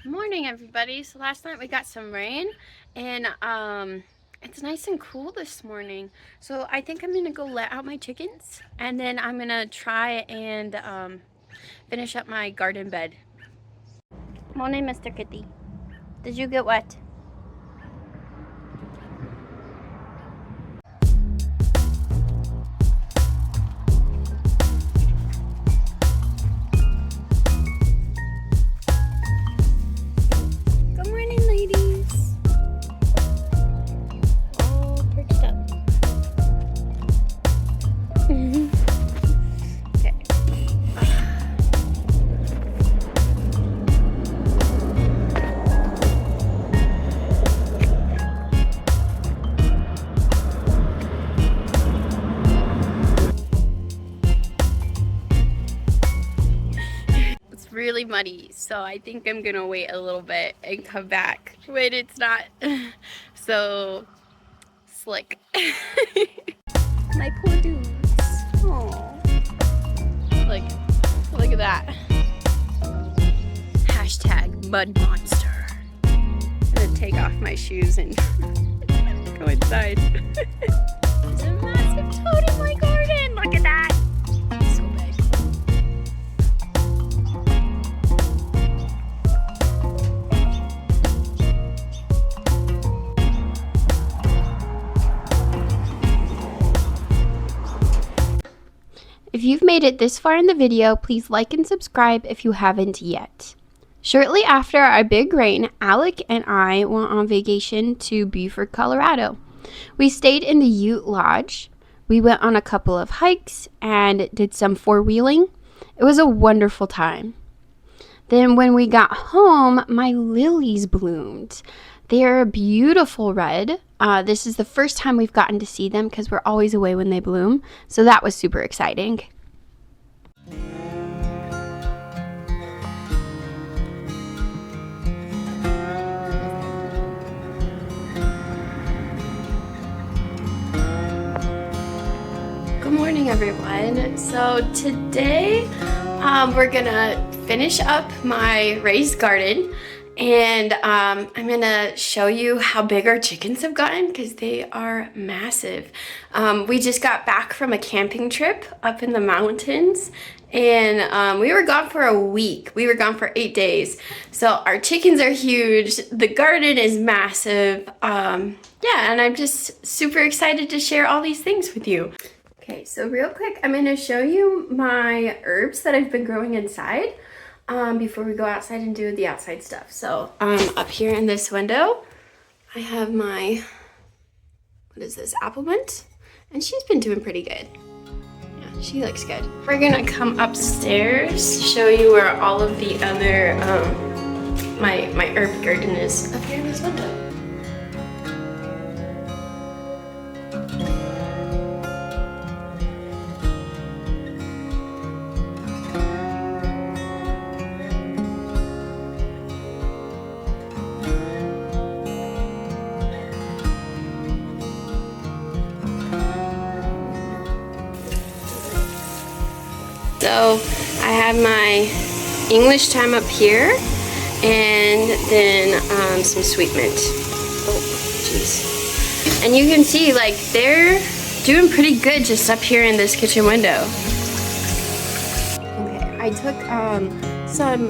Morning, everybody. So last night we got some rain, and it's nice and cool this morning. So I think I'm gonna go let out my chickens, and then I'm gonna try and finish up my garden bed. Morning, Mr. Kitty. Did you get wet? Good morning, ladies. All perched up. Okay. It's really muddy, so I think I'm gonna wait a little bit and come back when it's not so slick. My poor dudes. Aww. Look at that. Hashtag mud monster. I'm gonna take off my shoes and go inside. There's a massive toad in my garden. Look at that. So big. If you've made it this far in the video, please like and subscribe if you haven't yet. Shortly after our big rain, Alec and I went on vacation to Beaufort, Colorado. We stayed in the Ute Lodge. We went on a couple of hikes and did some four-wheeling. It was a wonderful time. Then when we got home, my lilies bloomed. They're a beautiful red. This is the first time we've gotten to see them because we're always away when they bloom. So that was super exciting. Good morning, everyone. So today we're gonna finish up my raised garden, and I'm gonna show you how big our chickens have gotten because they are massive. We just got back from a camping trip up in the mountains, and we were gone for a week. We were gone for 8 days. So our chickens are huge. The garden is massive. Yeah, and I'm just super excited to share all these things with you. Okay, so real quick, I'm going to show you my herbs that I've been growing inside before we go outside and do the outside stuff. So up here in this window, I have my, what is this, apple mint? And she's been doing pretty good. Yeah, she looks good. We're going to come upstairs, show you where all of the other, my herb garden is up here in this window. So I have my English thyme up here, and then some sweet mint. Oh, jeez. And you can see, like, they're doing pretty good just up here in this kitchen window. Okay, I took some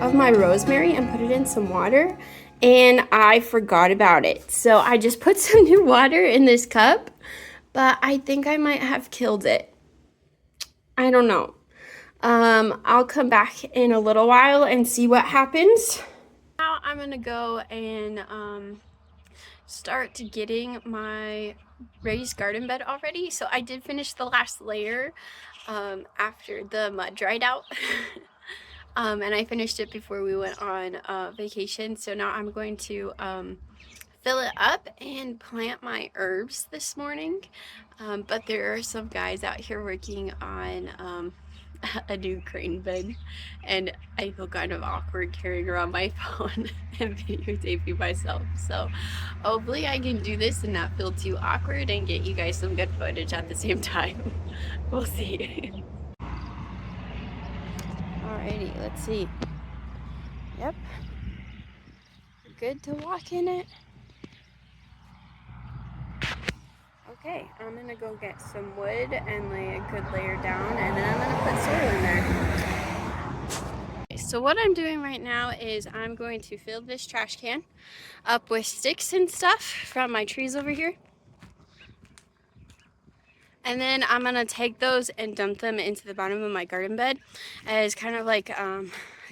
of my rosemary and put it in some water, and I forgot about it. So I just put some new water in this cup, but I think I might have killed it. I don't know. I'll come back in a little while and see what happens. Now I'm gonna go and start getting my raised garden bed already. So I did finish the last layer after the mud dried out. And I finished it before we went on vacation. So now I'm going to fill it up and plant my herbs this morning. But there are some guys out here working on a new crane bed, and I feel kind of awkward carrying around my phone and videotaping myself. So hopefully I can do this and not feel too awkward and get you guys some good footage at the same time. We'll see. Alrighty, let's see. Yep. good to walk in it? Okay, I'm gonna go get some wood and lay a good layer down, and then I'm gonna put soil in there. So what I'm doing right now is I'm going to fill this trash can up with sticks and stuff from my trees over here. And then I'm gonna take those and dump them into the bottom of my garden bed as kind of like a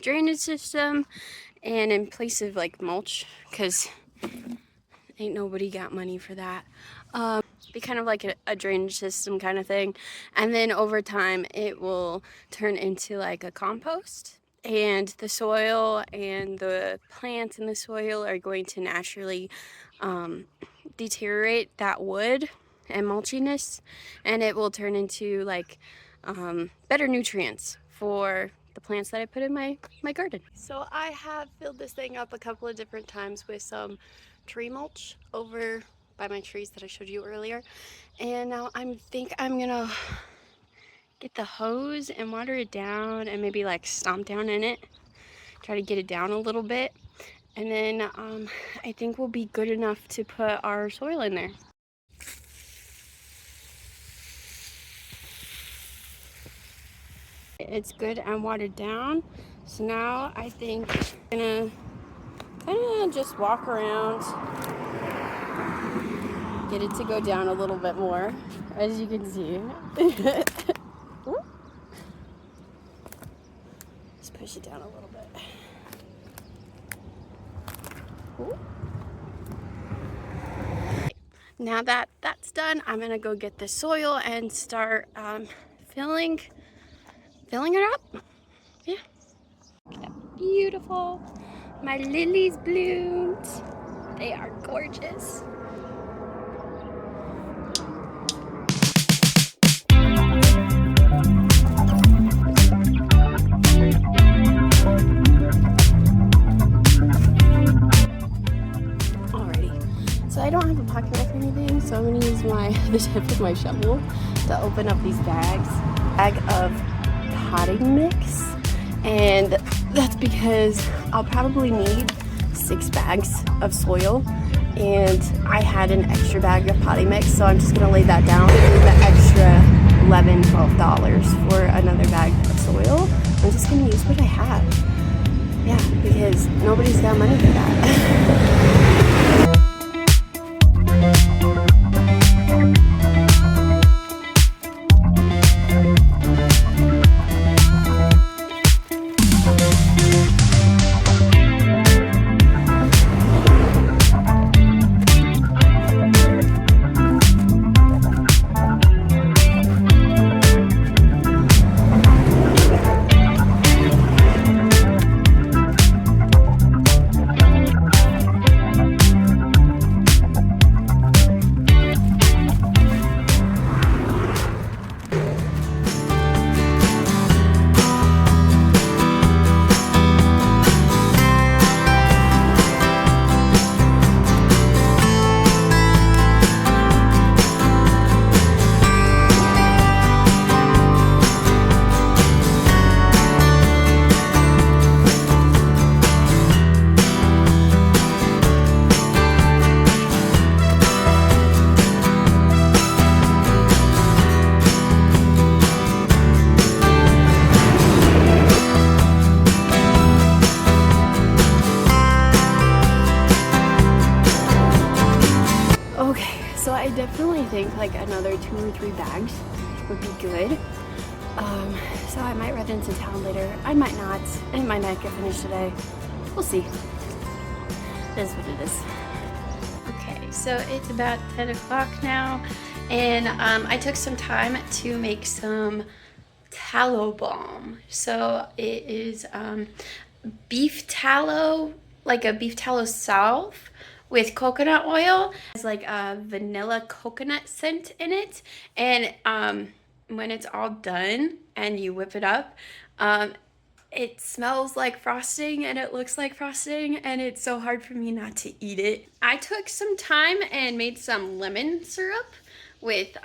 drainage system and in place of like mulch, because ain't nobody got money for that. Be kind of like a drainage system kind of thing. And then over time it will turn into like a compost, and the soil and the plants in the soil are going to naturally deteriorate that wood and mulchiness, and it will turn into like better nutrients for the plants that I put in my garden. So I have filled this thing up a couple of different times with some tree mulch over by my trees that I showed you earlier, and now I think I'm gonna get the hose and water it down and maybe like stomp down in it, try to get it down a little bit, and then I think we'll be good enough to put our soil in there. It's good and watered down, so now I think I'm gonna kind of just walk around, get it to go down a little bit more, as you can see. Just push it down a little bit. Ooh. Now that that's done, I'm gonna go get the soil and start filling it up. Yeah. Beautiful. My lilies bloomed. They are gorgeous. Alrighty. So I don't have a pocket knife or anything, so I'm gonna use the tip of my shovel to open up these bags. Bag of potting mix, and that's because I'll probably need 6 bags of soil, and I had an extra bag of potting mix, so I'm just gonna lay that down. The extra $11-12 for another bag of soil. I'm just gonna use what I have. Yeah, because nobody's got money for that. I definitely think like another 2 or 3 bags would be good. So I might run into town later. I might not. It might not get finished today. We'll see. It is what it is. Okay, so it's about 10 o'clock now, and I took some time to make some tallow balm. So it is beef tallow, like a beef tallow salve with coconut oil. It's like a vanilla coconut scent in it, and when it's all done and you whip it up, it smells like frosting and it looks like frosting, and it's so hard for me not to eat it. I took some time and made some lemon syrup with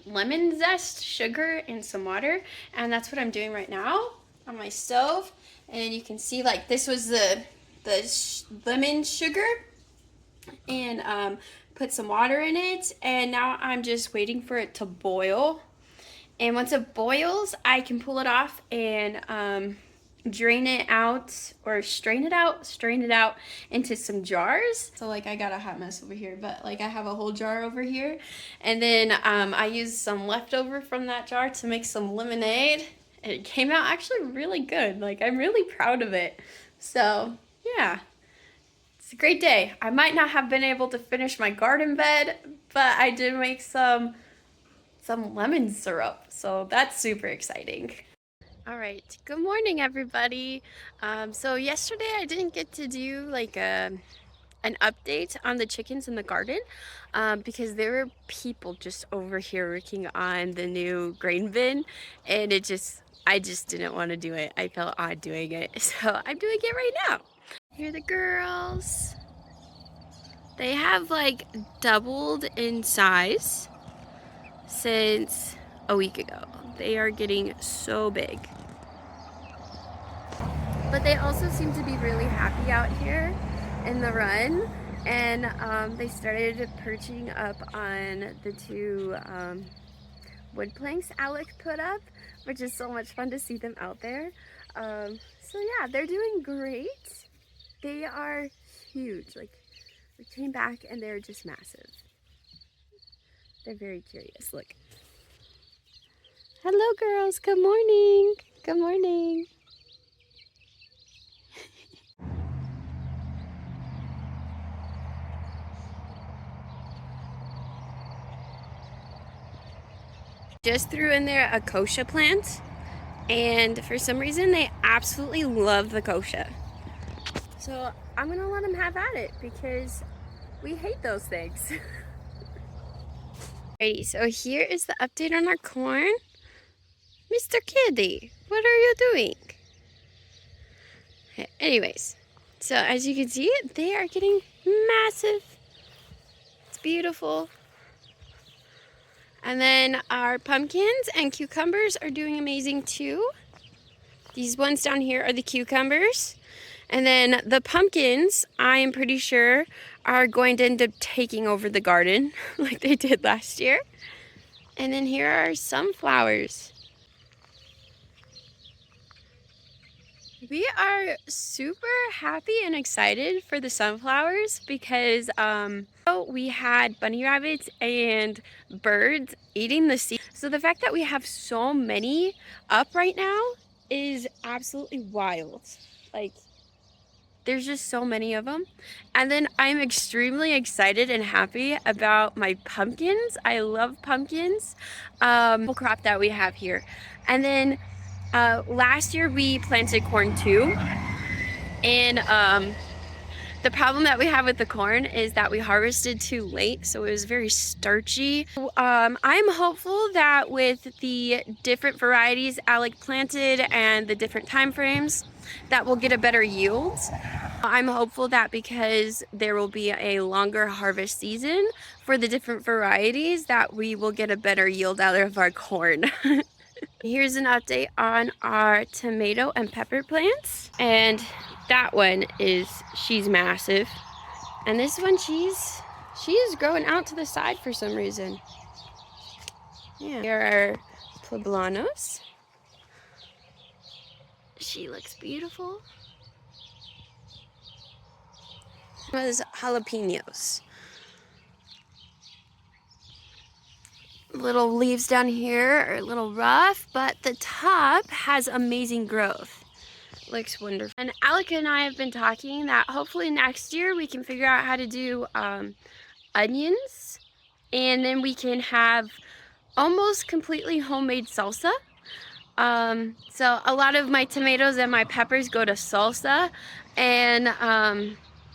lemon zest, sugar, and some water, and that's what I'm doing right now on my stove. And you can see like this was the the lemon sugar and put some water in it, and now I'm just waiting for it to boil. And once it boils, I can pull it off and drain it out, or strain it out into some jars. So like I got a hot mess over here, but like I have a whole jar over here, and then I used some leftover from that jar to make some lemonade. And it came out actually really good. Like I'm really proud of it. So yeah, it's a great day. I might not have been able to finish my garden bed, but I did make some lemon syrup, so that's super exciting. All right, good morning everybody. So yesterday I didn't get to do like an update on the chickens in the garden because there were people just over here working on the new grain bin, and I just didn't want to do it. I felt odd doing it, so I'm doing it right now. Here are the girls. They have like doubled in size since a week ago. They are getting so big. But they also seem to be really happy out here in the run, and they started perching up on the two wood planks Alec put up, which is so much fun to see them out there. So yeah, they're doing great. They are huge. Like, we came back and they're just massive. They're very curious. Look. Hello girls, good morning. Good morning. Just threw in there a kochia plant, and for some reason they absolutely love the kochia. So I'm gonna let them have at it because we hate those things. Alrighty, so here is the update on our corn. Mr. Kitty, what are you doing? Anyways, so as you can see, they are getting massive. It's beautiful. And then our pumpkins and cucumbers are doing amazing too. These ones down here are the cucumbers. And then the pumpkins, I am pretty sure, are going to end up taking over the garden like they did last year. And then here are sunflowers. We are super happy and excited for the sunflowers because we had bunny rabbits and birds eating the seeds. So the fact that we have so many up right now is absolutely wild. Like, there's just so many of them. And then I'm extremely excited and happy about my pumpkins. I love pumpkins. Crop that we have here. And then last year we planted corn too, and the problem that we have with the corn is that we harvested too late, so it was very starchy. I'm hopeful that with the different varieties Alec planted and the different time frames that we'll get a better yield. I'm hopeful that because there will be a longer harvest season for the different varieties that we will get a better yield out of our corn. Here's an update on our tomato and pepper plants. And that one she's massive. And this one, she is growing out to the side for some reason. Yeah. Here are poblanos. She looks beautiful. Was jalapenos. Little leaves down here are a little rough, but the top has amazing growth. Looks wonderful. And Alec and I have been talking that hopefully next year we can figure out how to do onions, and then we can have almost completely homemade salsa. So a lot of my tomatoes and my peppers go to salsa, and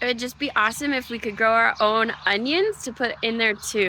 it would just be awesome if we could grow our own onions to put in there too.